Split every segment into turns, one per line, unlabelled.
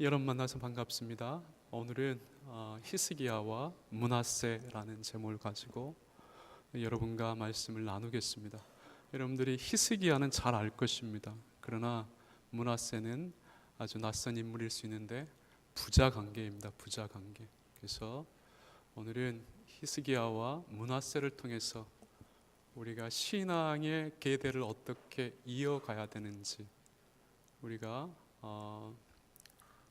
여러분 만나서 반갑습니다. 오늘은 히스기야와 므낫세라는 제목을 가지고 여러분과 말씀을 나누겠습니다. 여러분들이 히스기야는 잘 알 것입니다. 그러나 므낫세는 아주 낯선 인물일 수 있는데 부자 관계입니다. 부자 관계. 그래서 오늘은 히스기야와 므낫세를 통해서 우리가 신앙의 계대를 어떻게 이어가야 되는지, 우리가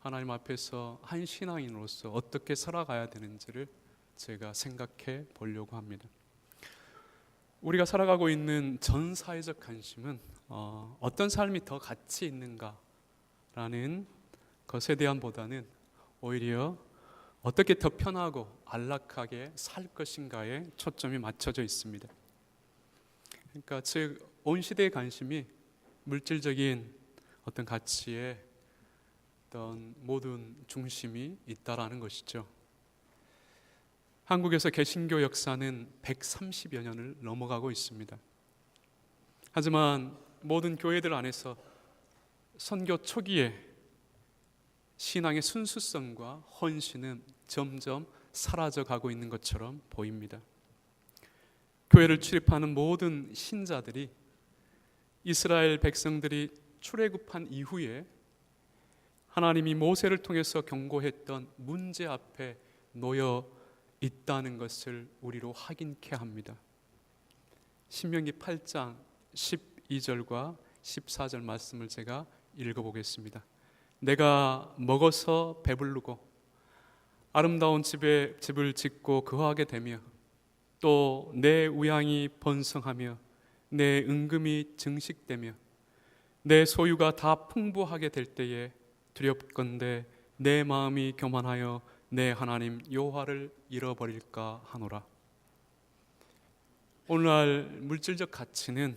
하나님 앞에서 한 신앙인으로서 어떻게 살아가야 되는지를 제가 생각해 보려고 합니다. 우리가 살아가고 있는 전 사회적 관심은 어떤 삶이 더 가치 있는가라는 것에 대한 보다는 오히려 어떻게 더 편하고 안락하게 살 것인가에 초점이 맞춰져 있습니다. 그러니까 즉 온 시대의 관심이 물질적인 어떤 가치에 어떤 모든 중심이 있다라는 것이죠. 한국에서 개신교 역사는 130여 년을 넘어가고 있습니다. 하지만 모든 교회들 안에서 선교 초기에 신앙의 순수성과 헌신은 점점 사라져가고 있는 것처럼 보입니다. 교회를 출입하는 모든 신자들이 이스라엘 백성들이 출애굽한 이후에 하나님이 모세를 통해서 경고했던 문제 앞에 놓여 있다는 것을 우리로 확인케 합니다. 신명기 8장 12절과 14절 말씀을 제가 읽어보겠습니다. 내가 먹어서 배부르고 아름다운 집을 짓고 거하게 되며 또 내 우양이 번성하며 내 은금이 증식되며 내 소유가 다 풍부하게 될 때에 두렵건대 내 마음이 교만하여 내 하나님 여호와를 잃어버릴까 하노라. 오늘날 물질적 가치는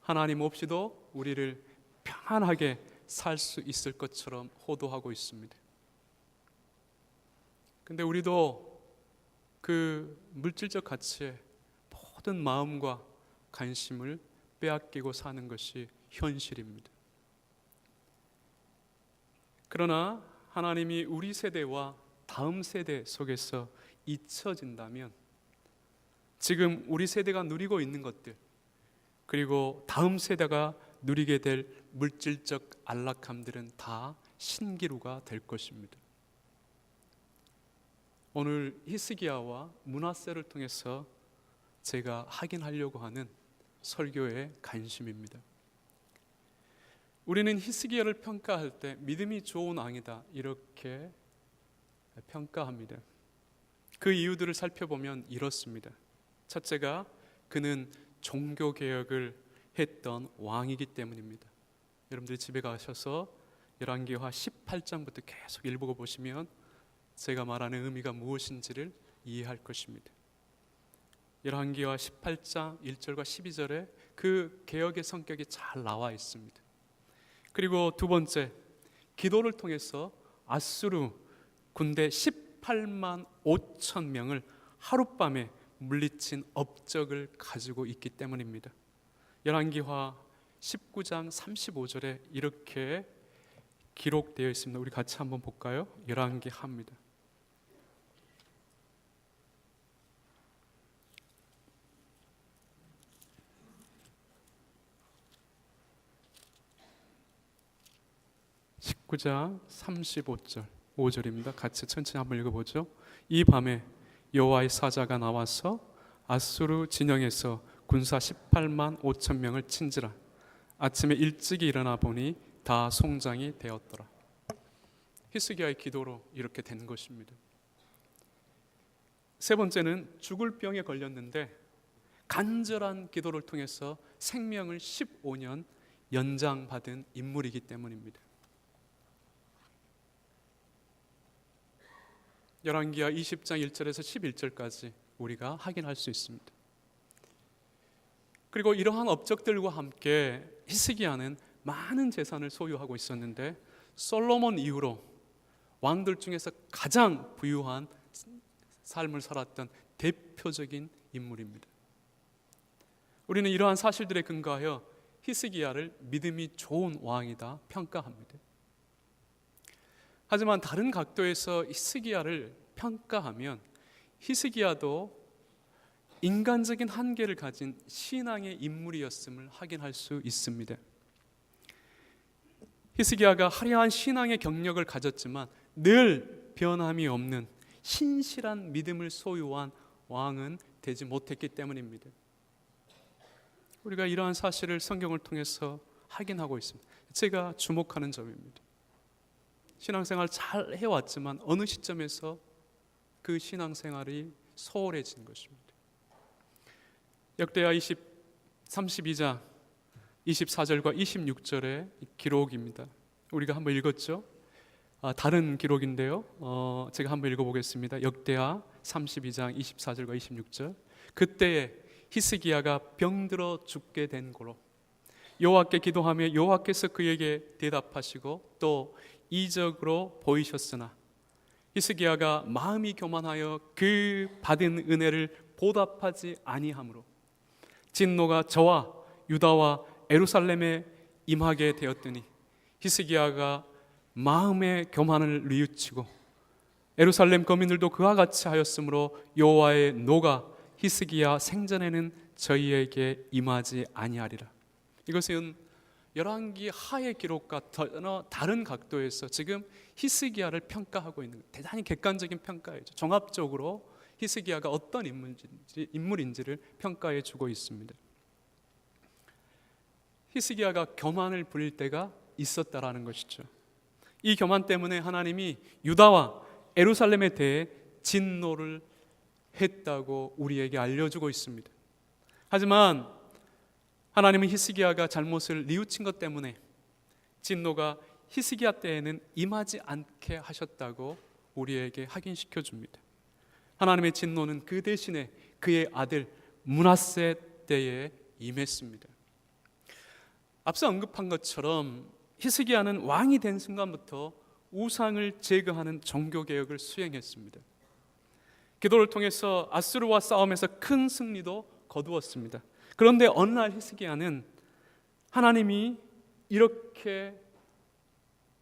하나님 없이도 우리를 평안하게 살 수 있을 것처럼 호도하고 있습니다. 근데 우리도 그 물질적 가치에 모든 마음과 관심을 빼앗기고 사는 것이 현실입니다. 그러나 하나님이 우리 세대와 다음 세대 속에서 잊혀진다면 지금 우리 세대가 누리고 있는 것들, 그리고 다음 세대가 누리게 될 물질적 안락함들은 다 신기루가 될 것입니다. 오늘 히스기야와 므낫세를 통해서 제가 확인하려고 하는 설교의 관심입니다. 우리는 히스기야를 평가할 때 믿음이 좋은 왕이다 이렇게 평가합니다. 그 이유들을 살펴보면 이렇습니다. 첫째가 그는 종교개혁을 했던 왕이기 때문입니다. 여러분들이 집에 가셔서 열왕기하 18장부터 계속 읽어보시면 제가 말하는 의미가 무엇인지를 이해할 것입니다. 열왕기하 18장 1절과 12절에 그 개혁의 성격이 잘 나와 있습니다. 그리고 두 번째, 기도를 통해서 아수르 군대 18만 5천 명을 하룻밤에 물리친 업적을 가지고 있기 때문입니다. 열왕기하 19장 35절에 이렇게 기록되어 있습니다. 우리 같이 한번 볼까요? 열왕기하입니다. (19장 35절) 5절입니다. 같이 천천히 한번 읽어보죠. 이 밤에 여호와의 사자가 나와서 아수르 진영에서 군사 18만 5천 명을 친지라. 아침에 일찍이 일어나 보니 다 송장이 되었더라. 히스기야의 기도로 이렇게 된 것입니다. 세 번째는 죽을 병에 걸렸는데 간절한 기도를 통해서 생명을 15년 연장받은 인물이기 때문입니다. 열왕기하 20장 1절에서 11절까지 우리가 확인할 수 있습니다. 그리고 이러한 업적들과 함께 히스기야는 많은 재산을 소유하고 있었는데 솔로몬 이후로 왕들 중에서 가장 부유한 삶을 살았던 대표적인 인물입니다. 우리는 이러한 사실들에 근거하여 히스기야를 믿음이 좋은 왕이다 평가합니다. 하지만 다른 각도에서 히스기야를 평가하면 히스기야도 인간적인 한계를 가진 신앙의 인물이었음을 확인할 수 있습니다. 히스기야가 화려한 신앙의 경력을 가졌지만 늘 변함이 없는 신실한 믿음을 소유한 왕은 되지 못했기 때문입니다. 우리가 이러한 사실을 성경을 통해서 확인하고 있습니다. 제가 주목하는 점입니다. 신앙생활 잘 해왔지만 어느 시점에서 그 신앙생활이 소홀해진 것입니다. 역대하 32장 24절과 26절의 기록입니다. 우리가 한번 읽었죠? 다른 기록인데요. 제가 한번 읽어보겠습니다. 역대하 32장 24절과 26절. 그때에 히스기야가 병들어 죽게 된 고로 여호와께 기도하며 여호와께서 그에게 대답하시고 또 이적으로 보이셨으나 히스기야가 마음이 교만하여 그 받은 은혜를 보답하지 아니하므로 진노가 저와 유다와 예루살렘에 임하게 되었더니 히스기야가 마음의 교만을 뉘우치고 예루살렘 거민들도 그와 같이 하였으므로 여호와의 노가 히스기야 생전에는 저희에게 임하지 아니하리라. 이것은 열왕기 하의 기록과 다른 각도에서 지금 히스기야를 평가하고 있는 대단히 객관적인 평가이죠. 종합적으로 히스기야가 어떤 인물인지를 평가해 주고 있습니다. 히스기야가 교만을 부릴 때가 있었다라는 것이죠. 이 교만 때문에 하나님이 유다와 예루살렘에 대해 진노를 했다고 우리에게 알려주고 있습니다. 하지만 하나님은 히스기야가 잘못을 뉘우친 것 때문에 진노가 히스기야 때에는 임하지 않게 하셨다고 우리에게 확인시켜 줍니다. 하나님의 진노는 그 대신에 그의 아들 므낫세 때에 임했습니다. 앞서 언급한 것처럼 히스기야는 왕이 된 순간부터 우상을 제거하는 종교개혁을 수행했습니다. 기도를 통해서 아수르와 싸움에서 큰 승리도 거두었습니다. 그런데 어느 날 히스기야는 하나님이 이렇게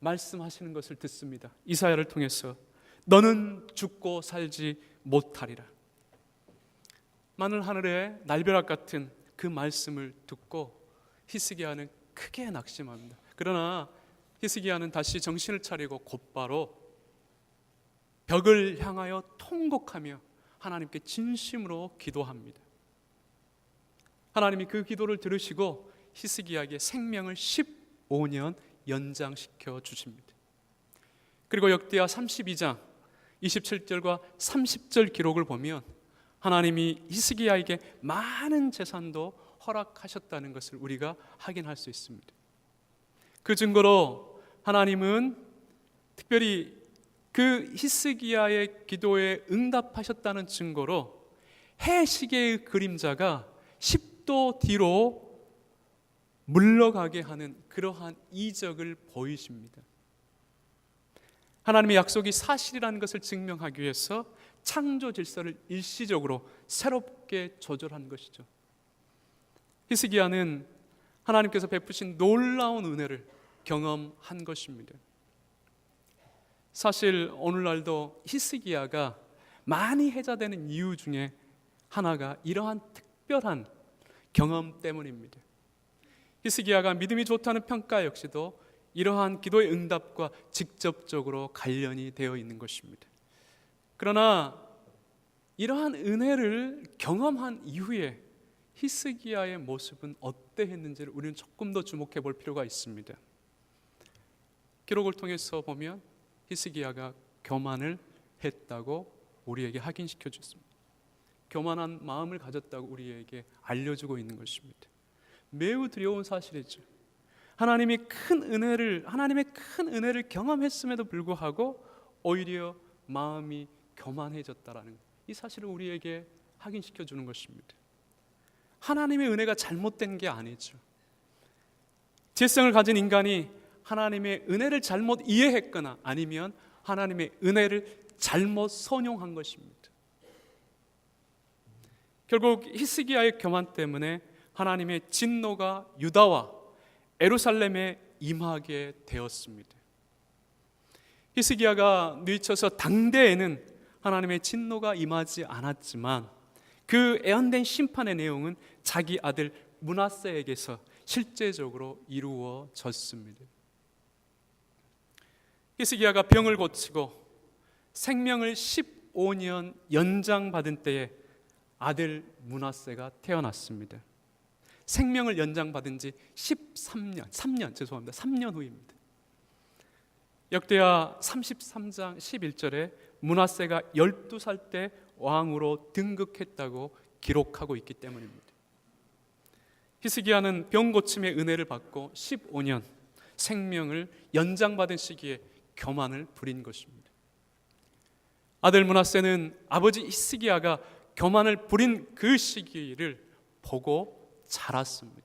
말씀하시는 것을 듣습니다. 이사야를 통해서 너는 죽고 살지 못하리라. 마늘 하늘의 날벼락 같은 그 말씀을 듣고 히스기야는 크게 낙심합니다. 그러나 히스기야는 다시 정신을 차리고 곧바로 벽을 향하여 통곡하며 하나님께 진심으로 기도합니다. 하나님이 그 기도를 들으시고 히스기야에게 생명을 15년 연장시켜 주십니다. 그리고 역대하 32장 27절과 30절 기록을 보면 하나님이 히스기야에게 많은 재산도 허락하셨다는 것을 우리가 확인할 수 있습니다. 그 증거로 하나님은 특별히 그 히스기야의 기도에 응답하셨다는 증거로 해시계의 그림자가 10도 뒤로 물러가게 하는 그러한 이적을 보이십니다. 하나님의 약속이 사실이라는 것을 증명하기 위해서 창조 질서를 일시적으로 새롭게 조절한 것이죠. 히스기야는 하나님께서 베푸신 놀라운 은혜를 경험한 것입니다. 사실 오늘날도 히스기야가 많이 해자되는 이유 중에 하나가 이러한 특별한 경험 때문입니다. 히스기야가 믿음이 좋다는 평가 역시도 이러한 기도의 응답과 직접적으로 관련이 되어 있는 것입니다. 그러나 이러한 은혜를 경험한 이후에 히스기야의 모습은 어떠했는지를 우리는 조금 더 주목해 볼 필요가 있습니다. 기록을 통해서 보면 히스기야가 교만을 했다고 우리에게 확인시켜 줬습니다. 교만한 마음을 가졌다고 우리에게 알려주고 있는 것입니다. 매우 두려운 사실이죠. 하나님의 큰 은혜를 경험했음에도 불구하고 오히려 마음이 교만해졌다라는 이 사실을 우리에게 확인시켜 주는 것입니다. 하나님의 은혜가 잘못된 게 아니죠. 지성을 가진 인간이 하나님의 은혜를 잘못 이해했거나 아니면 하나님의 은혜를 잘못 선용한 것입니다. 결국 히스기야의 교만 때문에 하나님의 진노가 유다와 예루살렘에 임하게 되었습니다. 히스기야가 뉘쳐서 당대에는 하나님의 진노가 임하지 않았지만 그 애언된 심판의 내용은 자기 아들 므낫세에게서 실제적으로 이루어졌습니다. 히스기야가 병을 고치고 생명을 15년 연장받은 때에 아들 므낫세가 태어났습니다. 생명을 연장받은 지 3년 후입니다. 역대하 33장 11절에 므낫세가 12살 때 왕으로 등극했다고 기록하고 있기 때문입니다. 히스기야는 병 고침의 은혜를 받고 15년 생명을 연장받은 시기에 교만을 부린 것입니다. 아들 므낫세는 아버지 히스기야가 교만을 부린 그 시기를 보고 자랐습니다.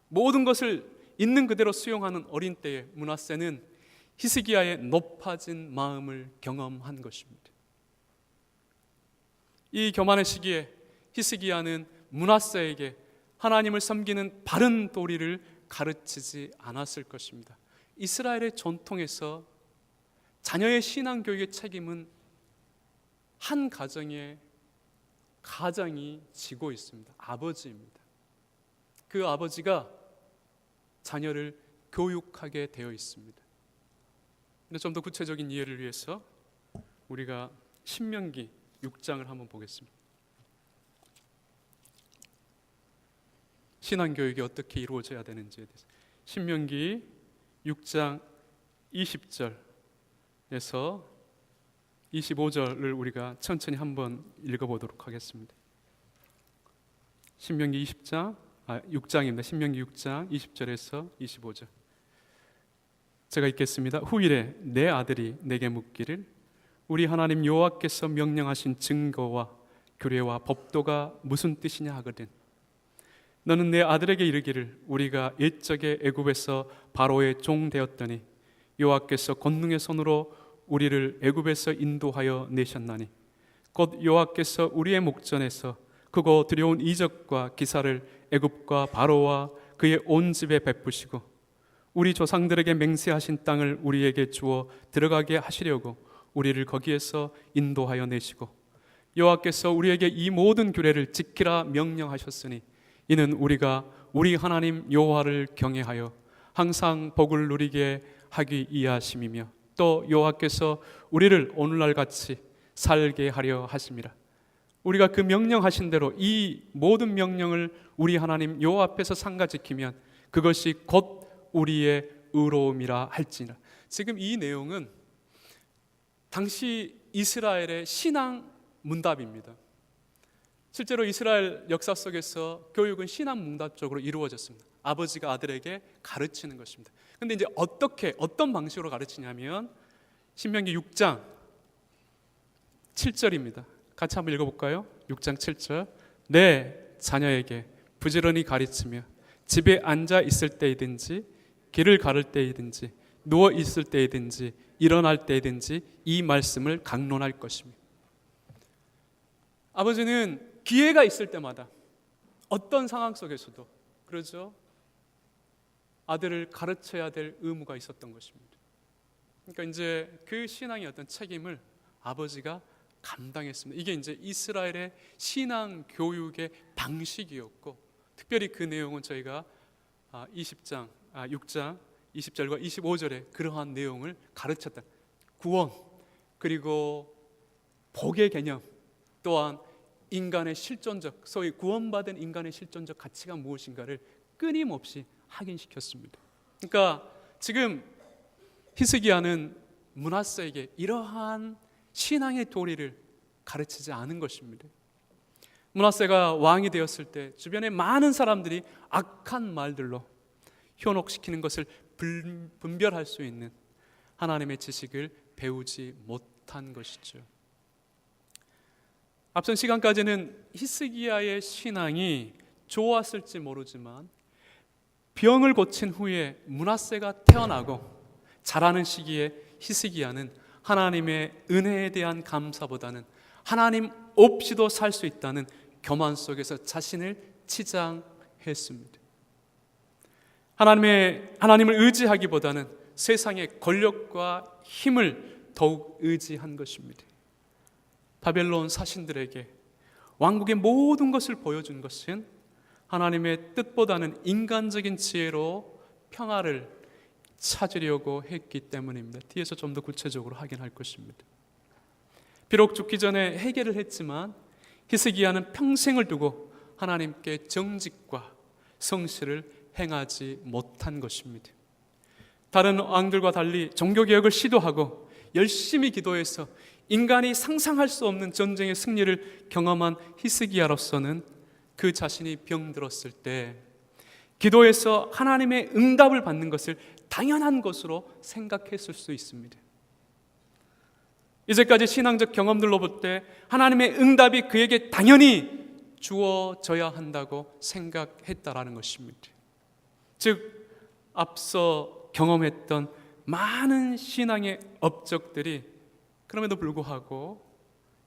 모든 것을 있는 그대로 수용하는 어린 때에 므낫세는 히스기야의 높아진 마음을 경험한 것입니다. 이 교만의 시기에 히스기야는 므낫세에게 하나님을 섬기는 바른 도리를 가르치지 않았을 것입니다. 이스라엘의 전통에서 자녀의 신앙 교육의 책임은 한 가정이 지고 있습니다. 아버지입니다. 그 아버지가 자녀를 교육하게 되어 있습니다. 근데 좀 더 구체적인 이해를 위해서 우리가 신명기 6장을 한번 보겠습니다. 신앙 교육이 어떻게 이루어져야 되는지에 대해서 신명기 6장 20절에서 25절을 우리가 천천히 한번 읽어보도록 하겠습니다. 신명기 6장입니다. 신명기 6장 20절에서 25절. 제가 읽겠습니다. 후일에 내 아들이 내게 묻기를 우리 하나님 여호와께서 명령하신 증거와 규례와 법도가 무슨 뜻이냐 하거든 너는 내 아들에게 이르기를 우리가 옛적에 애굽에서 바로의 종 되었더니 여호와께서 권능의 손으로 우리를 애굽에서 인도하여 내셨나니 곧 여호와께서 우리의 목전에서 크고 두려운 이적과 기사를 애굽과 바로와 그의 온 집에 베푸시고 우리 조상들에게 맹세하신 땅을 우리에게 주어 들어가게 하시려고 우리를 거기에서 인도하여 내시고 여호와께서 우리에게 이 모든 규례를 지키라 명령하셨으니 이는 우리가 우리 하나님 여호와를 경외하여 항상 복을 누리게 하기 위하심이며 또 여호와께서 우리를 오늘날 같이 살게 하려 하심이라. 우리가 그 명령하신 대로 이 모든 명령을 우리 하나님 여호와 앞에서 삼가 지키면 그것이 곧 우리의 의로움이라 할지니라. 지금 이 내용은 당시 이스라엘의 신앙 문답입니다. 실제로 이스라엘 역사 속에서 교육은 신앙 문답적으로 이루어졌습니다. 아버지가 아들에게 가르치는 것입니다. 그런데 이제 어떤 방식으로 가르치냐면 신명기 6장 7절입니다. 같이 한번 읽어볼까요? 6장 7절. 내 자녀에게 부지런히 가르치며 집에 앉아 있을 때이든지 길을 가를 때이든지 누워 있을 때이든지 일어날 때이든지 이 말씀을 강론할 것입니다. 아버지는 기회가 있을 때마다 어떤 상황 속에서도 그러죠. 아들을 가르쳐야 될 의무가 있었던 것입니다. 그러니까 이제 그 신앙의 어떤 책임을 아버지가 감당했습니다. 이게 이제 이스라엘의 신앙 교육의 방식이었고, 특별히 그 내용은 저희가 6장 20절과 25절에 그러한 내용을 가르쳤다. 구원, 그리고 복의 개념, 또한 인간의 실존적, 소위 구원받은 인간의 실존적 가치가 무엇인가를 끊임없이 확인시켰습니다. 그러니까 지금 히스기야는 므낫세에게 이러한 신앙의 도리를 가르치지 않은 것입니다. 므낫세가 왕이 되었을 때 주변의 많은 사람들이 악한 말들로 현혹시키는 것을 분별할 수 있는 하나님의 지식을 배우지 못한 것이죠. 앞선 시간까지는 히스기야의 신앙이 좋았을지 모르지만 병을 고친 후에 므낫세가 태어나고 자라는 시기에 히스기야는 하나님의 은혜에 대한 감사보다는 하나님 없이도 살 수 있다는 교만 속에서 자신을 치장했습니다. 하나님을 의지하기보다는 세상의 권력과 힘을 더욱 의지한 것입니다. 바벨론 사신들에게 왕국의 모든 것을 보여준 것은 하나님의 뜻보다는 인간적인 지혜로 평화를 찾으려고 했기 때문입니다. 뒤에서 좀 더 구체적으로 확인할 것입니다. 비록 죽기 전에 회개를 했지만 히스기야는 평생을 두고 하나님께 정직과 성실을 행하지 못한 것입니다. 다른 왕들과 달리 종교개혁을 시도하고 열심히 기도해서 인간이 상상할 수 없는 전쟁의 승리를 경험한 히스기야로서는 그 자신이 병들었을 때 기도해서 하나님의 응답을 받는 것을 당연한 것으로 생각했을 수 있습니다. 이제까지 신앙적 경험들로 볼 때 하나님의 응답이 그에게 당연히 주어져야 한다고 생각했다라는 것입니다. 즉 앞서 경험했던 많은 신앙의 업적들이 그럼에도 불구하고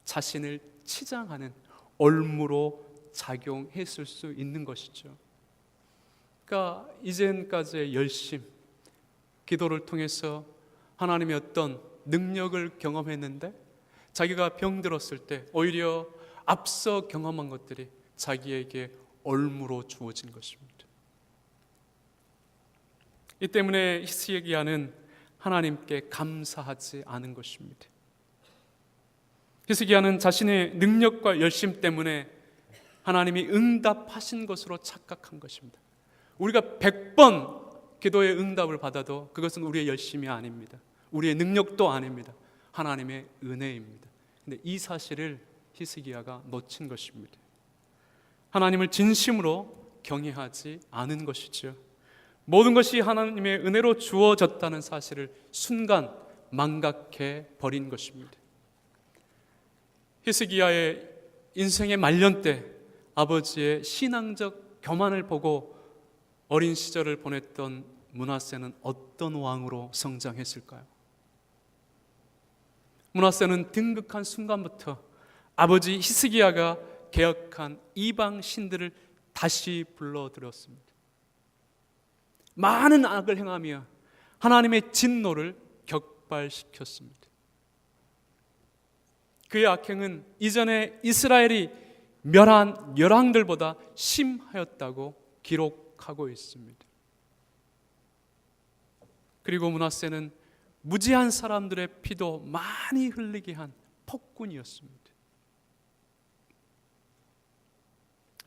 자신을 치장하는 올무로 작용했을 수 있는 것이죠. 그러니까 이전까지의 열심, 기도를 통해서 하나님의 어떤 능력을 경험했는데 자기가 병들었을 때 오히려 앞서 경험한 것들이 자기에게 올무로 주어진 것입니다. 이 때문에 히스기야는 하나님께 감사하지 않은 것입니다. 히스기야는 자신의 능력과 열심 때문에 하나님이 응답하신 것으로 착각한 것입니다. 우리가 100번 기도의 응답을 받아도 그것은 우리의 열심이 아닙니다. 우리의 능력도 아닙니다. 하나님의 은혜입니다. 근데 이 사실을 히스기야가 놓친 것입니다. 하나님을 진심으로 경외하지 않은 것이죠. 모든 것이 하나님의 은혜로 주어졌다는 사실을 순간 망각해 버린 것입니다. 히스기야의 인생의 말년 때 아버지의 신앙적 교만을 보고 어린 시절을 보냈던 므낫세는 어떤 왕으로 성장했을까요? 므낫세는 등극한 순간부터 아버지 히스기야가 개혁한 이방 신들을 다시 불러들였습니다. 많은 악을 행하며 하나님의 진노를 격발시켰습니다. 그의 악행은 이전에 이스라엘이 멸한 열왕들보다 심하였다고 기록하고 있습니다. 그리고 므낫세는 무지한 사람들의 피도 많이 흘리게 한 폭군이었습니다.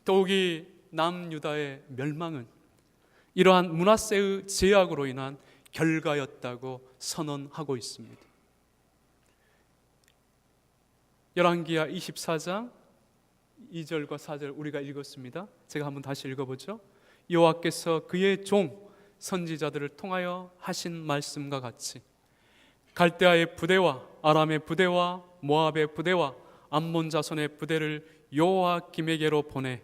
더욱이 남유다의 멸망은 이러한 므낫세의 죄악으로 인한 결과였다고 선언하고 있습니다. 열왕기하 24장 2절과 4절 우리가 읽었습니다. 제가 한번 다시 읽어보죠. 여호와께서 그의 종 선지자들을 통하여 하신 말씀과 같이 갈대아의 부대와 아람의 부대와 모압의 부대와 암몬 자손의 부대를 여호와김에게로 보내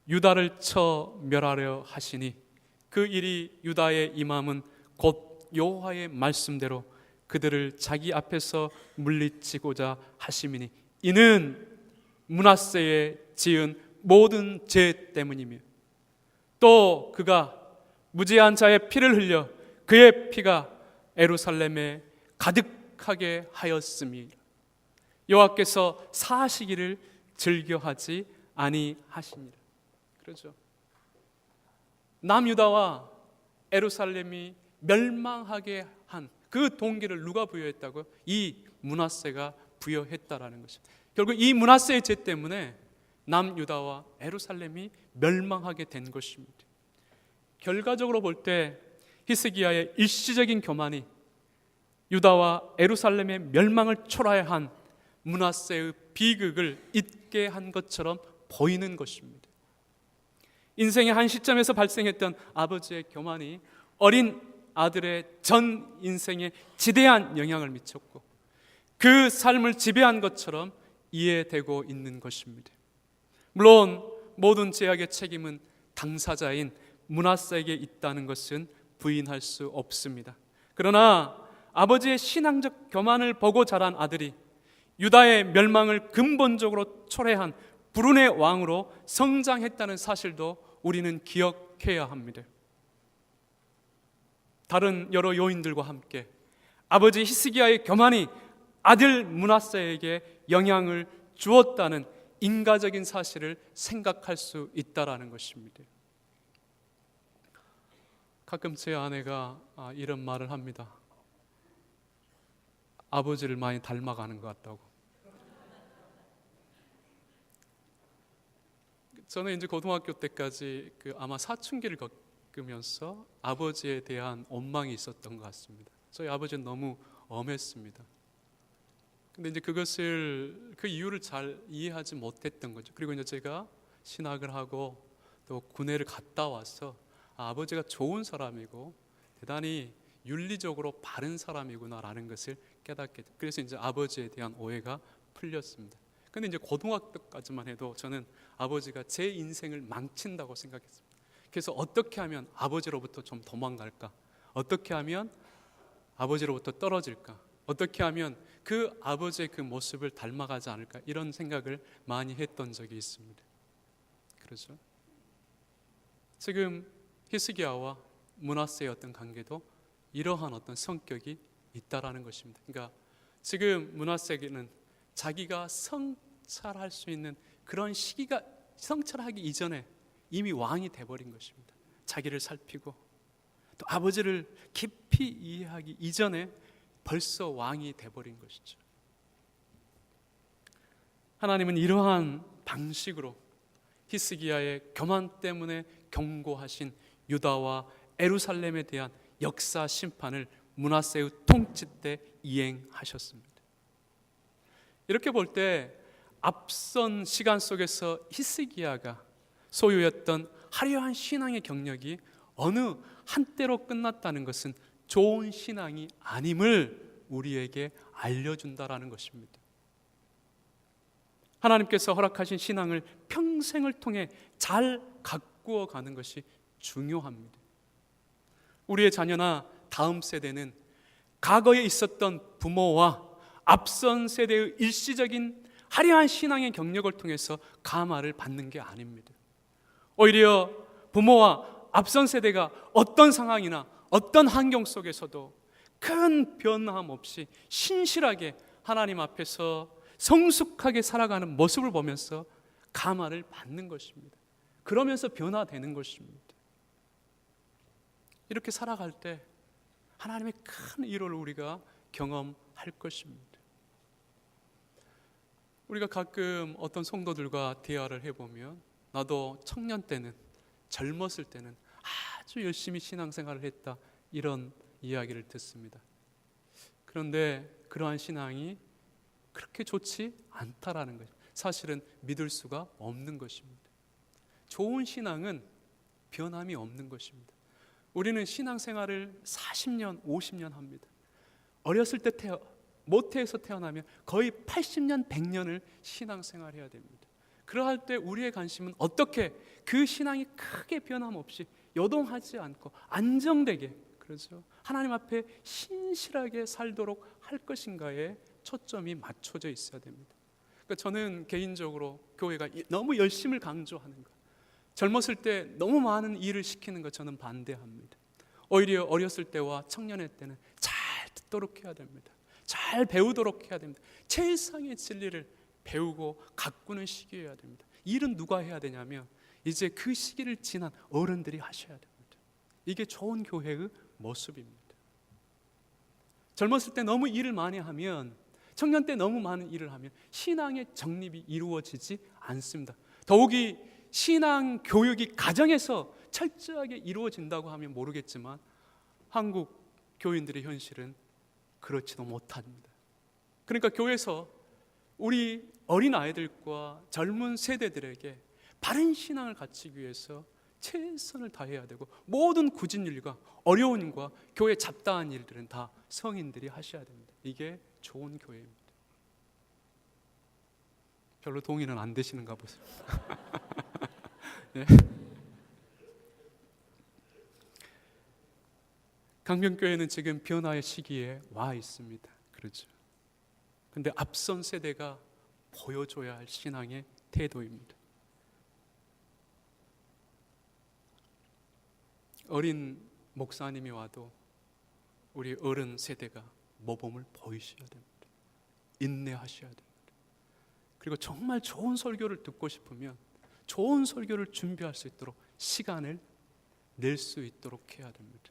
유다를 쳐 멸하려 하시니 그 일이 유다에 임함은 곧 여호와의 말씀대로 그들을 자기 앞에서 물리치고자 하심이니 이는 므낫세의 지은 모든 죄 때문이며 또 그가 무지한 자의 피를 흘려 그의 피가 예루살렘에 가득하게 하였음이라. 여호와께서 사하시기를 즐겨하지 아니하시니라. 그렇죠. 남유다와 예루살렘이 멸망하게 한 그 동기를 누가 부여했다고요? 이 므낫세가 부여했다라는 것입니다. 결국 이 므낫세의 죄 때문에 남유다와 예루살렘이 멸망하게 된 것입니다. 결과적으로 볼 때 히스기야의 일시적인 교만이 유다와 예루살렘의 멸망을 초래한 므낫세의 비극을 잊게 한 것처럼 보이는 것입니다. 인생의 한 시점에서 발생했던 아버지의 교만이 어린 아들의 전 인생에 지대한 영향을 미쳤고 그 삶을 지배한 것처럼 이해되고 있는 것입니다. 물론 모든 죄악의 책임은 당사자인 므낫세에게 있다는 것은 부인할 수 없습니다. 그러나 아버지의 신앙적 교만을 보고 자란 아들이 유다의 멸망을 근본적으로 초래한 불운의 왕으로 성장했다는 사실도 우리는 기억해야 합니다. 다른 여러 요인들과 함께 아버지 히스기야의 교만이 아들 므낫세에게 영향을 주었다는 인과적인 사실을 생각할 수 있다라는 것입니다. 가끔 제 아내가 이런 말을 합니다. 아버지를 많이 닮아가는 것 같다고. 저는 이제 고등학교 때까지 아마 사춘기를 겪으면서 아버지에 대한 원망이 있었던 것 같습니다. 저희 아버지는 너무 엄했습니다. 근데 이제 그 이유를 잘 이해하지 못했던 거죠. 그리고 이제 제가 신학을 하고 또 군대를 갔다 와서 아버지가 좋은 사람이고 대단히 윤리적으로 바른 사람이구나라는 것을 깨닫게 됐어요. 그래서 이제 아버지에 대한 오해가 풀렸습니다. 근데 이제 고등학교까지만 해도 저는 아버지가 제 인생을 망친다고 생각했습니다. 그래서 어떻게 하면 아버지로부터 좀 도망갈까? 어떻게 하면 아버지로부터 떨어질까? 어떻게 하면 그 아버지의 그 모습을 닮아가지 않을까? 이런 생각을 많이 했던 적이 있습니다. 그렇죠? 지금 히스기야와 므낫세의 어떤 관계도 이러한 어떤 성격이 있다라는 것입니다. 그러니까 지금 므낫세는 자기가 성찰할 수 있는 그런 시기가 성찰하기 이전에 이미 왕이 돼버린 것입니다. 자기를 살피고 또 아버지를 깊이 이해하기 이전에 벌써 왕이 돼버린 것이죠. 하나님은 이러한 방식으로 히스기야의 교만 때문에 경고하신 유다와 예루살렘에 대한 역사 심판을 므낫세의 통치 때 이행하셨습니다. 이렇게 볼 때 앞선 시간 속에서 히스기야가 소유했던 화려한 신앙의 경력이 어느 한때로 끝났다는 것은 좋은 신앙이 아님을 우리에게 알려준다라는 것입니다. 하나님께서 허락하신 신앙을 평생을 통해 잘 가꾸어 가는 것이 중요합니다. 우리의 자녀나 다음 세대는 과거에 있었던 부모와 앞선 세대의 일시적인 화려한 신앙의 경력을 통해서 감화를 받는 게 아닙니다. 오히려 부모와 앞선 세대가 어떤 상황이나 어떤 환경 속에서도 큰 변함 없이 신실하게 하나님 앞에서 성숙하게 살아가는 모습을 보면서 감화를 받는 것입니다. 그러면서 변화되는 것입니다. 이렇게 살아갈 때 하나님의 큰 일을 우리가 경험할 것입니다. 우리가 가끔 어떤 성도들과 대화를 해보면 나도 청년 때는, 젊었을 때는 아주 열심히 신앙생활을 했다, 이런 이야기를 듣습니다. 그런데 그러한 신앙이 그렇게 좋지 않다라는 것입니다. 사실은 믿을 수가 없는 것입니다. 좋은 신앙은 변함이 없는 것입니다. 우리는 신앙생활을 40년, 50년 합니다. 어렸을 때 모태에서 태어나면 거의 80년, 100년을 신앙생활해야 됩니다. 그러할 때 우리의 관심은 어떻게 그 신앙이 크게 변함없이 요동하지 않고 안정되게, 그렇죠, 하나님 앞에 신실하게 살도록 할 것인가에 초점이 맞춰져 있어야 됩니다. 그러니까 저는 개인적으로 교회가 너무 열심을 강조하는 것, 젊었을 때 너무 많은 일을 시키는 것 저는 반대합니다. 오히려 어렸을 때와 청년의 때는 잘 듣도록 해야 됩니다. 잘 배우도록 해야 됩니다. 최상의 진리를 배우고 가꾸는 시기여야 됩니다. 일은 누가 해야 되냐면 이제 그 시기를 지난 어른들이 하셔야 됩니다. 이게 좋은 교회의 모습입니다. 젊었을 때 너무 일을 많이 하면, 청년 때 너무 많은 일을 하면 신앙의 정립이 이루어지지 않습니다. 더욱이 신앙 교육이 가정에서 철저하게 이루어진다고 하면 모르겠지만 한국 교인들의 현실은 그렇지도 못합니다. 그러니까 교회에서 우리 어린 아이들과 젊은 세대들에게 바른 신앙을 갖추기 위해서 최선을 다해야 되고, 모든 굳은 일과 어려운 일과 교회 잡다한 일들은 다 성인들이 하셔야 됩니다. 이게 좋은 교회입니다. 별로 동의는 안 되시는가 보세요. 네. 강변교회는 지금 변화의 시기에 와 있습니다. 그렇죠. 근데 앞선 세대가 보여줘야 할 신앙의 태도입니다. 어린 목사님이 와도 우리 어른 세대가 모범을 보이셔야 됩니다. 인내하셔야 됩니다. 그리고 정말 좋은 설교를 듣고 싶으면 좋은 설교를 준비할 수 있도록 시간을 낼 수 있도록 해야 됩니다.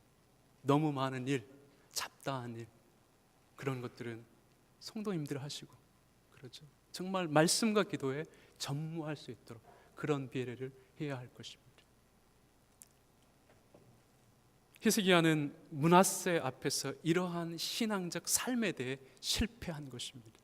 너무 많은 일, 잡다한 일, 그런 것들은 성도님들 하시고, 그렇죠. 정말 말씀과 기도에 전무할 수 있도록 그런 비례를 해야 할 것입니다. 히스기야는 므낫세 앞에서 이러한 신앙적 삶에 대해 실패한 것입니다.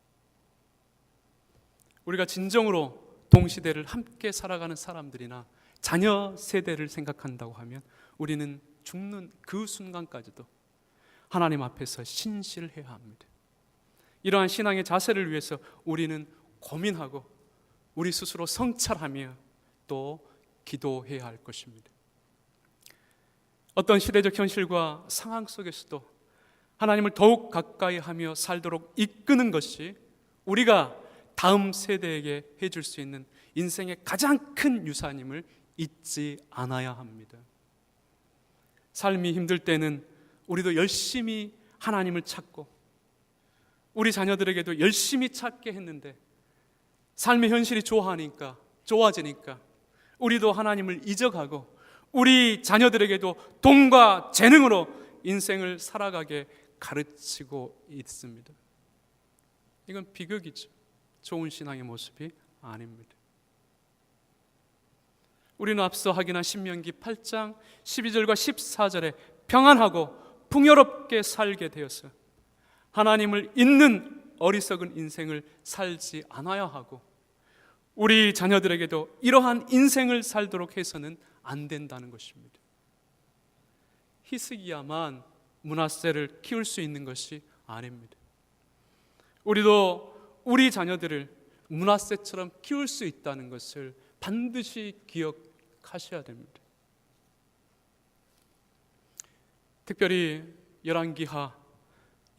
우리가 진정으로 동시대를 함께 살아가는 사람들이나 자녀 세대를 생각한다고 하면 우리는 죽는 그 순간까지도 하나님 앞에서 신실해야 합니다. 이러한 신앙의 자세를 위해서 우리는 고민하고 우리 스스로 성찰하며 또 기도해야 할 것입니다. 어떤 시대적 현실과 상황 속에서도 하나님을 더욱 가까이 하며 살도록 이끄는 것이 우리가 다음 세대에게 해줄 수 있는 인생의 가장 큰 유산임을 잊지 않아야 합니다. 삶이 힘들 때는 우리도 열심히 하나님을 찾고 우리 자녀들에게도 열심히 찾게 했는데 삶의 현실이 좋아지니까 우리도 하나님을 잊어가고 우리 자녀들에게도 돈과 재능으로 인생을 살아가게 가르치고 있습니다. 이건 비극이죠. 좋은 신앙의 모습이 아닙니다. 우리는 앞서 확인한 신명기 8장 12절과 14절에 평안하고 풍요롭게 살게 되어서 하나님을 잊는 어리석은 인생을 살지 않아야 하고 우리 자녀들에게도 이러한 인생을 살도록 해서는 안 된다는 것입니다. 히스기야만 므낫세를 키울 수 있는 것이 아닙니다. 우리도 우리 자녀들을 므낫세처럼 키울 수 있다는 것을 반드시 기억하셔야 됩니다. 특별히 열왕기하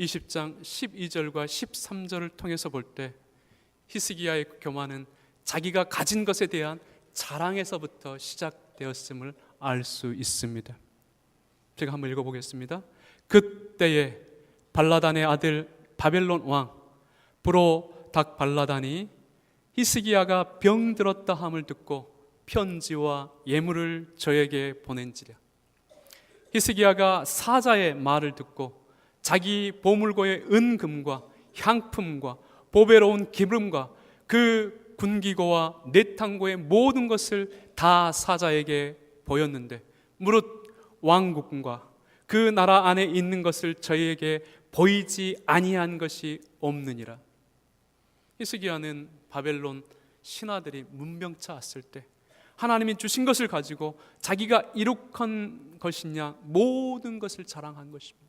20장 12절과 13절을 통해서 볼 때 히스기야의 교만은 자기가 가진 것에 대한 자랑에서부터 시작되었음을 알 수 있습니다. 제가 한번 읽어보겠습니다. 그때에 발라단의 아들 바벨론 왕 브로닥 발라단이 히스기야가 병들었다 함을 듣고 편지와 예물을 저에게 보낸지라. 히스기야가 사자의 말을 듣고 자기 보물고의 은금과 향품과 보배로운 기름과 그 군기고와 내탕고의 모든 것을 다 사자에게 보였는데 무릇 왕국과 그 나라 안에 있는 것을 저희에게 보이지 아니한 것이 없느니라. 히스기야는 바벨론 신하들이 문병차 왔을 때 하나님이 주신 것을 가지고 자기가 이룩한 것이냐 모든 것을 자랑한 것입니다.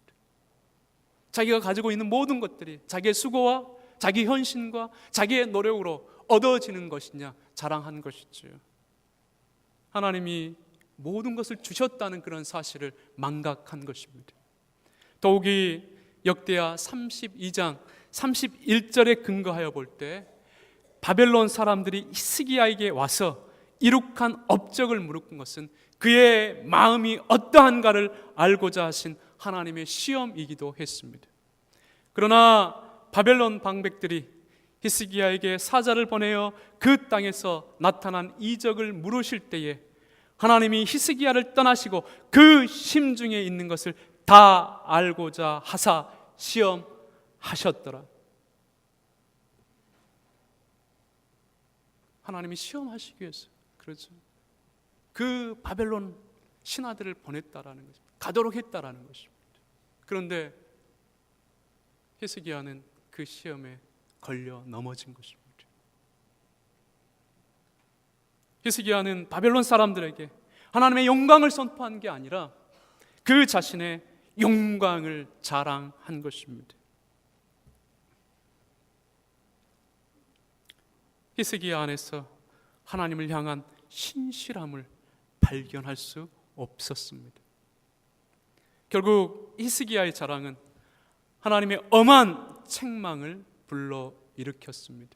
자기가 가지고 있는 모든 것들이 자기의 수고와 자기 헌신과 자기의 노력으로 얻어지는 것이냐 자랑한 것이지요. 하나님이 모든 것을 주셨다는 그런 사실을 망각한 것입니다. 더욱이 역대하 32장 31절에 근거하여 볼 때 바벨론 사람들이 히스기야에게 와서 이룩한 업적을 물은 것은 그의 마음이 어떠한가를 알고자 하신 하나님의 시험이기도 했습니다. 그러나 바벨론 방백들이 히스기야에게 사자를 보내어 그 땅에서 나타난 이적을 물으실 때에 하나님이 히스기야를 떠나시고 그 심중에 있는 것을 다 알고자 하사 시험하셨더라. 하나님이 시험하시기 위해서 그렇죠. 그 바벨론 신하들을 보냈다라는 것입니다. 가도록 했다라는 것입니다. 그런데 히스기야는 그 시험에 걸려 넘어진 것입니다. 히스기야는 바벨론 사람들에게 하나님의 영광을 선포한 게 아니라 그 자신의 영광을 자랑한 것입니다. 히스기야 안에서 하나님을 향한 신실함을 발견할 수 없었습니다. 결국 히스기야의 자랑은 하나님의 엄한 책망을 불러일으켰습니다.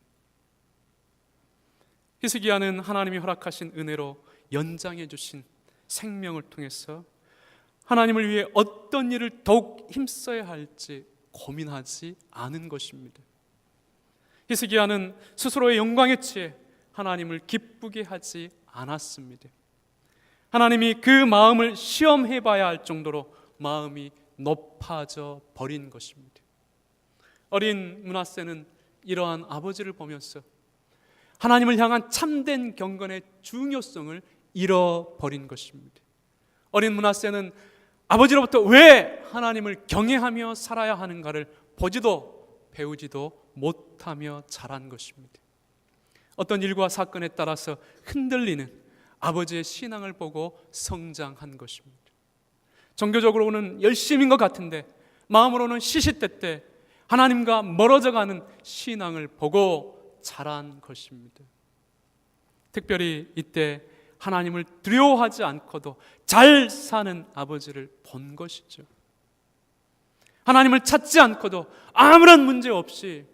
히스기야는 하나님이 허락하신 은혜로 연장해 주신 생명을 통해서 하나님을 위해 어떤 일을 더욱 힘써야 할지 고민하지 않은 것입니다. 히스기야는 스스로의 영광에 취해 하나님을 기쁘게 하지 않았습니다. 하나님이 그 마음을 시험해 봐야 할 정도로 마음이 높아져 버린 것입니다. 어린 므낫세는 이러한 아버지를 보면서 하나님을 향한 참된 경건의 중요성을 잃어버린 것입니다. 어린 므낫세는 아버지로부터 왜 하나님을 경외하며 살아야 하는가를 보지도 배우지도 못하며 자란 것입니다. 어떤 일과 사건에 따라서 흔들리는 아버지의 신앙을 보고 성장한 것입니다. 종교적으로는 열심인 것 같은데 마음으로는 시시때때 하나님과 멀어져가는 신앙을 보고 자란 것입니다. 특별히 이때 하나님을 두려워하지 않고도 잘 사는 아버지를 본 것이죠. 하나님을 찾지 않고도 아무런 문제 없이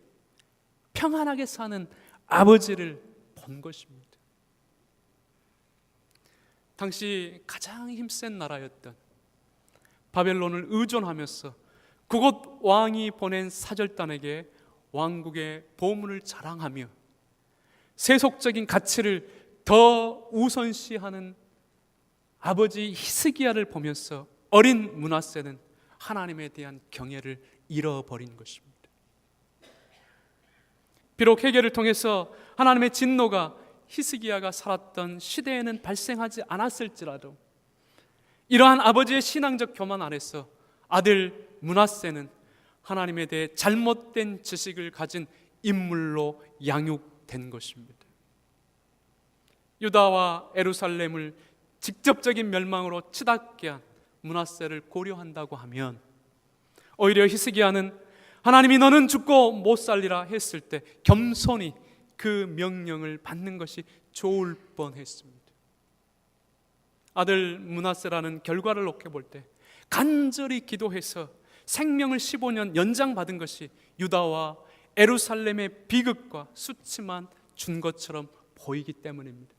평안하게 사는 아버지를 본 것입니다. 당시 가장 힘센 나라였던 바벨론을 의존하면서 그곳 왕이 보낸 사절단에게 왕국의 보물을 자랑하며 세속적인 가치를 더 우선시하는 아버지 히스기야를 보면서 어린 므낫세는 하나님에 대한 경외를 잃어버린 것입니다. 비록 회개를 통해서 하나님의 진노가 히스기야가 살았던 시대에는 발생하지 않았을지라도 이러한 아버지의 신앙적 교만 안에서 아들 므낫세는 하나님에 대해 잘못된 지식을 가진 인물로 양육된 것입니다. 유다와 예루살렘을 직접적인 멸망으로 치닫게 한 므낫세를 고려한다고 하면 오히려 히스기야는 하나님이 너는 죽고 못 살리라 했을 때 겸손히 그 명령을 받는 것이 좋을 뻔했습니다. 아들 므낫세라는 결과를 놓게 볼 때 간절히 기도해서 생명을 15년 연장받은 것이 유다와 예루살렘의 비극과 수치만 준 것처럼 보이기 때문입니다.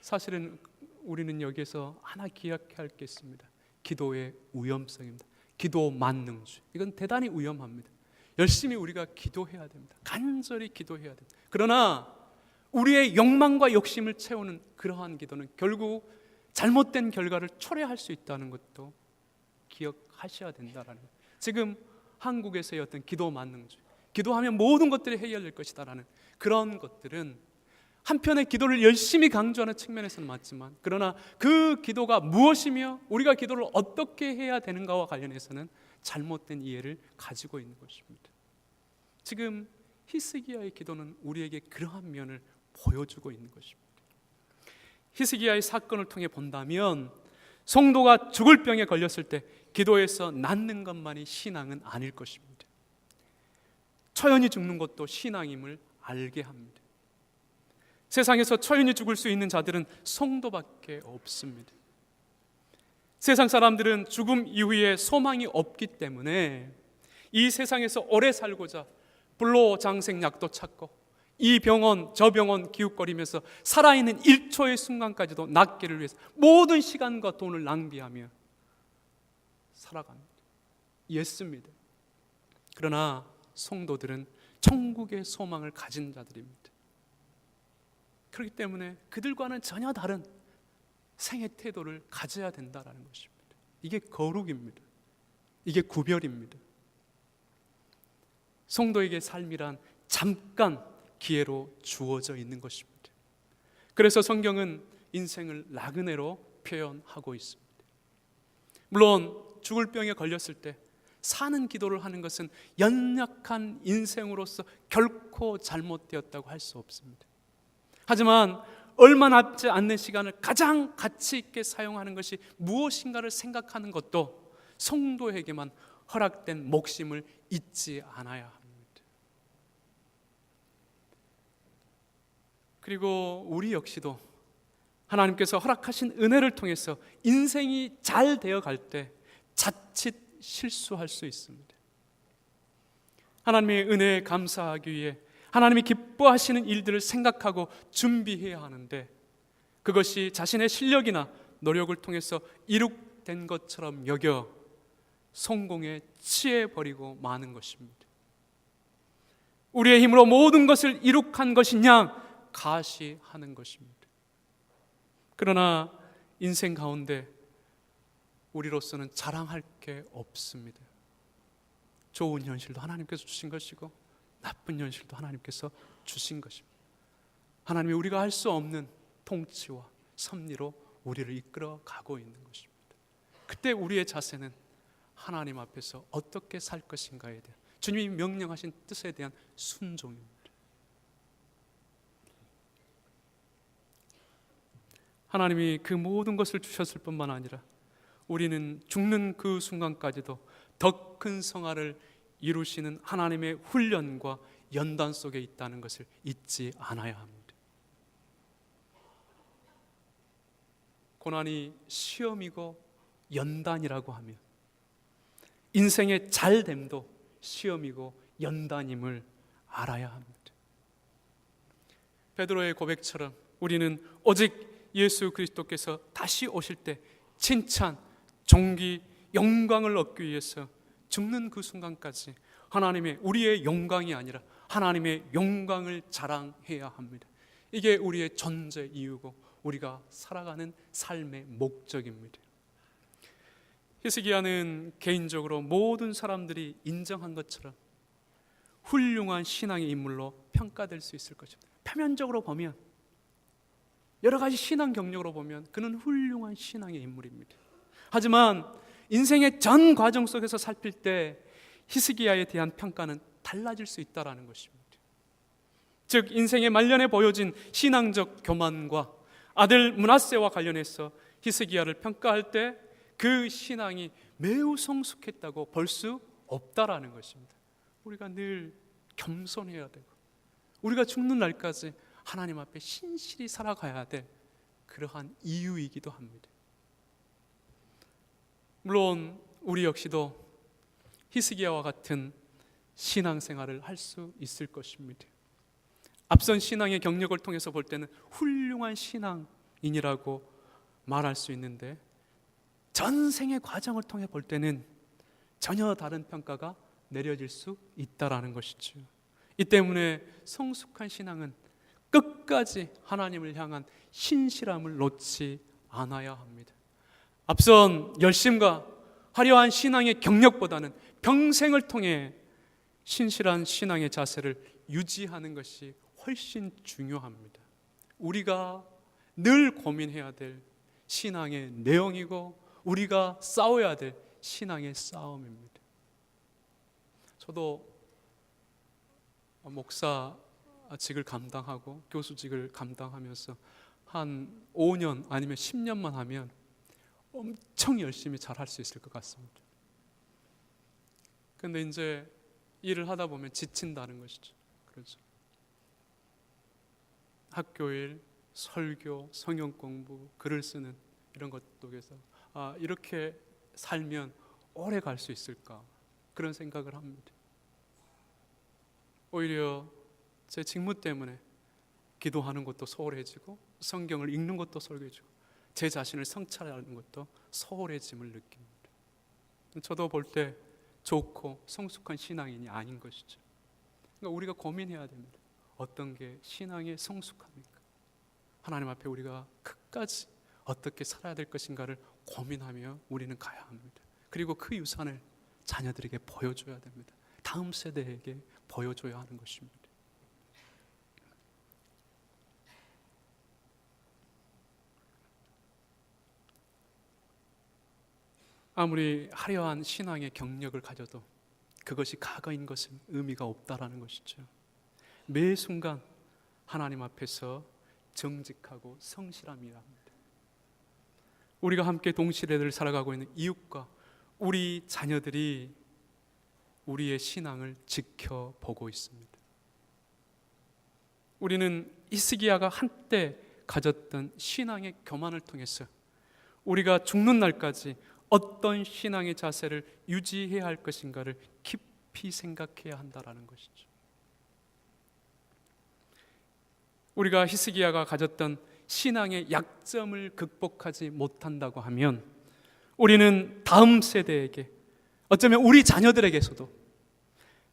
사실은 우리는 여기에서 하나 기억해야 할 게 있습니다. 기도의 위험성입니다. 기도 만능주의. 이건 대단히 위험합니다. 열심히 우리가 기도해야 됩니다. 간절히 기도해야 됩니다. 그러나 우리의 욕망과 욕심을 채우는 그러한 기도는 결국 잘못된 결과를 초래할 수 있다는 것도 기억하셔야 된다라는 거예요. 지금 한국에서의 어떤 기도 만능주의, 기도하면 모든 것들이 해결될 것이다라는 그런 것들은 한편의 기도를 열심히 강조하는 측면에서는 맞지만, 그러나 그 기도가 무엇이며 우리가 기도를 어떻게 해야 되는가와 관련해서는 잘못된 이해를 가지고 있는 것입니다. 지금 히스기야의 기도는 우리에게 그러한 면을 보여주고 있는 것입니다. 히스기야의 사건을 통해 본다면 성도가 죽을 병에 걸렸을 때 기도에서 낫는 것만이 신앙은 아닐 것입니다. 처연히 죽는 것도 신앙임을 알게 합니다. 세상에서 처연히 죽을 수 있는 자들은 성도밖에 없습니다. 세상 사람들은 죽음 이후에 소망이 없기 때문에 이 세상에서 오래 살고자 불로장생약도 찾고 이 병원 저 병원 기웃거리면서 살아있는 1초의 순간까지도 낫기를 위해서 모든 시간과 돈을 낭비하며 살아갑니다. 예습니다. 그러나 성도들은 천국의 소망을 가진 자들입니다. 그렇기 때문에 그들과는 전혀 다른 생애 태도를 가져야 된다는 것입니다. 이게 거룩입니다. 이게 구별입니다. 성도에게 삶이란 잠깐 기회로 주어져 있는 것입니다. 그래서 성경은 인생을 나그네로 표현하고 있습니다. 물론 죽을 병에 걸렸을 때 사는 기도를 하는 것은 연약한 인생으로서 결코 잘못되었다고 할 수 없습니다. 하지만 얼마 남지 않는 시간을 가장 가치 있게 사용하는 것이 무엇인가를 생각하는 것도 성도에게만 허락된 몫임을 잊지 않아야 합니다. 그리고 우리 역시도 하나님께서 허락하신 은혜를 통해서 인생이 잘 되어갈 때 자칫 실수할 수 있습니다. 하나님의 은혜에 감사하기 위해 하나님이 기뻐하시는 일들을 생각하고 준비해야 하는데 그것이 자신의 실력이나 노력을 통해서 이룩될 된 것처럼 여겨 성공에 취해버리고 마는 것입니다. 우리의 힘으로 모든 것을 이룩한 것이냐 가시하는 것입니다. 그러나 인생 가운데 우리로서는 자랑할 게 없습니다. 좋은 현실도 하나님께서 주신 것이고 나쁜 현실도 하나님께서 주신 것입니다. 하나님이 우리가 할 수 없는 통치와 섭리로 우리를 이끌어 가고 있는 것입니다. 그때 우리의 자세는 하나님 앞에서 어떻게 살 것인가에 대한, 주님이 명령하신 뜻에 대한 순종입니다. 하나님이 그 모든 것을 주셨을 뿐만 아니라 우리는 죽는 그 순간까지도 더 큰 성화를 이루시는 하나님의 훈련과 연단 속에 있다는 것을 잊지 않아야 합니다. 고난이 시험이고 연단이라고 하면 인생의 잘됨도 시험이고 연단임을 알아야 합니다. 베드로의 고백처럼 우리는 오직 예수 그리스도께서 다시 오실 때 칭찬, 존귀, 영광을 얻기 위해서 죽는 그 순간까지 하나님의, 우리의 영광이 아니라 하나님의 영광을 자랑해야 합니다. 이게 우리의 존재 이유고 우리가 살아가는 삶의 목적입니다. 히스기야는 개인적으로 모든 사람들이 인정한 것처럼 훌륭한 신앙의 인물로 평가될 수 있을 것입니다. 표면적으로 보면, 여러 가지 신앙 경력으로 보면 그는 훌륭한 신앙의 인물입니다. 하지만 인생의 전 과정 속에서 살필 때 히스기야에 대한 평가는 달라질 수 있다는 것입니다. 즉 인생의 말년에 보여진 신앙적 교만과 아들 므낫세와 관련해서 히스기야를 평가할 때 그 신앙이 매우 성숙했다고 볼 수 없다라는 것입니다. 우리가 늘 겸손해야 되고 우리가 죽는 날까지 하나님 앞에 신실히 살아가야 될 그러한 이유이기도 합니다. 물론 우리 역시도 히스기야와 같은 신앙생활을 할 수 있을 것입니다. 앞선 신앙의 경력을 통해서 볼 때는 훌륭한 신앙인이라고 말할 수 있는데 전생의 과정을 통해 볼 때는 전혀 다른 평가가 내려질 수 있다라는 것이죠. 이 때문에 성숙한 신앙은 끝까지 하나님을 향한 신실함을 놓지 않아야 합니다. 앞선 열심과 화려한 신앙의 경력보다는 평생을 통해 신실한 신앙의 자세를 유지하는 것이 훨씬 중요합니다. 우리가 늘 고민해야 될 신앙의 내용이고 우리가 싸워야 될 신앙의 싸움입니다. 저도 목사직을 감당하고 교수직을 감당하면서 한 5년 아니면 10년만 하면 엄청 열심히 잘 할 수 있을 것 같습니다. 근데 이제 일을 하다 보면 지친다는 것이죠. 그렇죠. 학교일, 설교, 성경 공부, 글을 쓰는 이런 것 속에서 이렇게 살면 오래 갈 수 있을까 그런 생각을 합니다. 오히려 제 직무 때문에 기도하는 것도 소홀해지고 성경을 읽는 것도 소홀해지고 제 자신을 성찰하는 것도 소홀해짐을 느낍니다. 저도 볼 때 좋고 성숙한 신앙인이 아닌 것이죠. 그러니까 우리가 고민해야 됩니다. 어떤 게 신앙의 성숙함입니까? 하나님 앞에 우리가 끝까지 어떻게 살아야 될 것인가를 고민하며 우리는 가야 합니다. 그리고 그 유산을 자녀들에게 보여줘야 됩니다. 다음 세대에게 보여줘야 하는 것입니다. 아무리 화려한 신앙의 경력을 가져도 그것이 과거인 것은 의미가 없다라는 것이죠. 매 순간 하나님 앞에서 정직하고 성실함이라 합니다. 우리가 함께 동시대를 살아가고 있는 이웃과 우리 자녀들이 우리의 신앙을 지켜보고 있습니다. 우리는 히스기야가 한때 가졌던 신앙의 교만을 통해서 우리가 죽는 날까지 어떤 신앙의 자세를 유지해야 할 것인가를 깊이 생각해야 한다는 것이죠. 우리가 히스기야가 가졌던 신앙의 약점을 극복하지 못한다고 하면 우리는 다음 세대에게, 어쩌면 우리 자녀들에게서도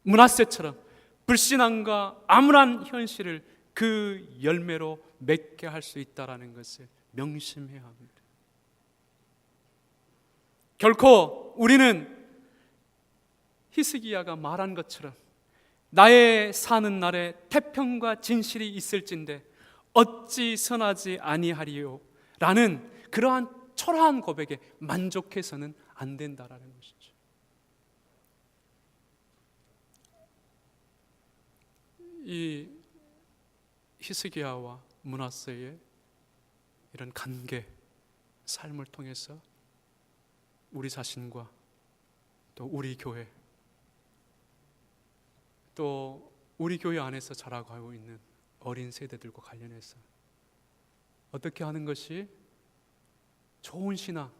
므낫세처럼 불신앙과 암울한 현실을 그 열매로 맺게 할 수 있다는 것을 명심해야 합니다. 결코 우리는 히스기야가 말한 것처럼 나의 사는 날에 태평과 진실이 있을진데 어찌 선하지 아니하리요 라는 그러한 초라한 고백에 만족해서는 안 된다라는 것이죠. 이 히스기야와 므낫세의 이런 관계, 삶을 통해서 우리 자신과 또 우리 교회, 또 우리 교회 안에서 자라가고 있는 어린 세대들과 관련해서 어떻게 하는 것이 좋은 신앙,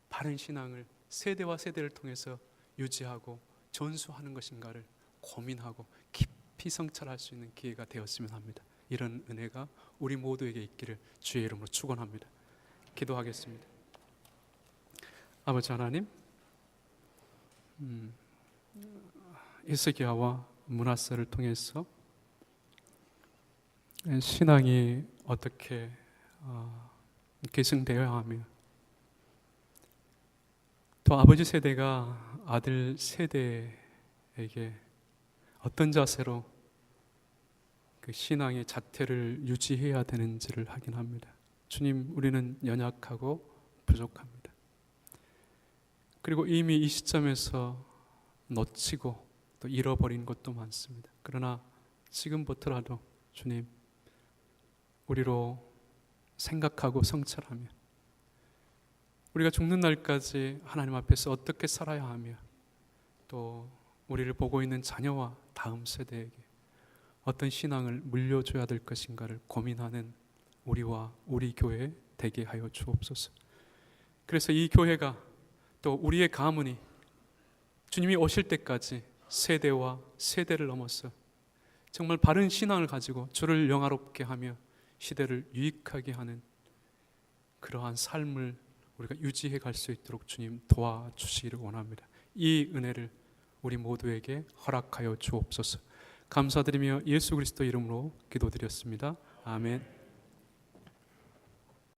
바른 신앙을 세대와 세대를 통해서 유지하고 전수하는 것인가를 고민하고 깊이 성찰할 수 있는 기회가 되었으면 합니다. 이런 은혜가 우리 모두에게 있기를 주의 이름으로 축원합니다. 기도하겠습니다. 아버지 하나님, 히스기야와 므낫세를 통해서 신앙이 어떻게 계승되어야 하며, 또 아버지 세대가 아들 세대에게 어떤 자세로 그 신앙의 자태를 유지해야 되는지를 확인합니다. 주님, 우리는 연약하고 부족합니다. 그리고 이미 이 시점에서 놓치고 또 잃어버린 것도 많습니다. 그러나 지금부터라도 주님, 우리로 생각하고 성찰하며 우리가 죽는 날까지 하나님 앞에서 어떻게 살아야 하며, 또 우리를 보고 있는 자녀와 다음 세대에게 어떤 신앙을 물려줘야 될 것인가를 고민하는 우리와 우리 교회 되게 하여 주옵소서. 그래서 이 교회가, 또 우리의 가문이 주님이 오실 때까지 세대와 세대를 넘어서 정말 바른 신앙을 가지고 주를 영화롭게 하며 시대를 유익하게 하는 그러한 삶을 우리가 유지해 갈 수 있도록 주님 도와주시기를 원합니다. 이 은혜를 우리 모두에게 허락하여 주옵소서. 감사드리며 예수 그리스도 이름으로 기도드렸습니다. 아멘.